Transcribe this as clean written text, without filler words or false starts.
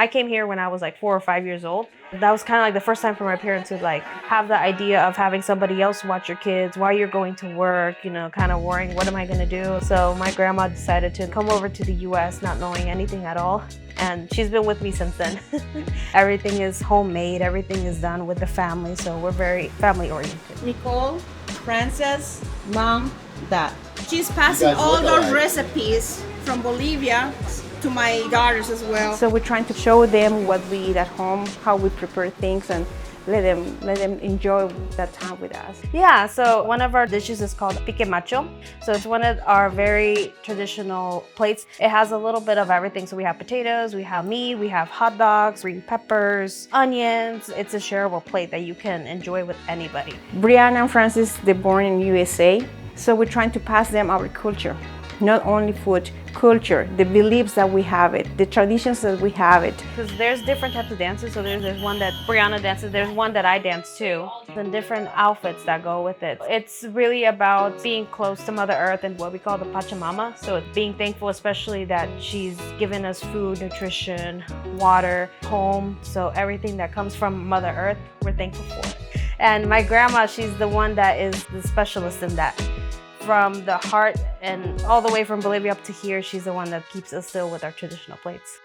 I came here when I was like 4 or 5 years old. That was kind of like the first time for my parents to like have the idea of having somebody else watch your kids while you're going to work, kind of worrying, what am I going to do? So my grandma decided to come over to the US not knowing anything at all. And she's been with me since then. Everything is homemade, everything is done with the family. So we're very family oriented. Nicole, Frances, Mom, Dad. She's passing all those recipes from Bolivia to my daughters as well. So we're trying to show them what we eat at home, how we prepare things, and let them enjoy that time with us. Yeah, so one of our dishes is called Pique Macho. So it's one of our very traditional plates. It has a little bit of everything. So we have potatoes, we have meat, we have hot dogs, green peppers, onions. It's a shareable plate that you can enjoy with anybody. Brianna and Francis, they're born in USA, so we're trying to pass them our culture. Not only food, culture, the beliefs that we have it, the traditions that we have it. Because there's different types of dances. So there's one that Brianna dances, there's one that I dance too, and different outfits that go with it. It's really about being close to Mother Earth and what we call the Pachamama. So it's being thankful, especially that she's given us food, nutrition, water, home. So everything that comes from Mother Earth, we're thankful for. And my grandma, she's the one that is the specialist in that. From the heart and all the way from Bolivia up to here, she's the one that keeps us still with our traditional plates.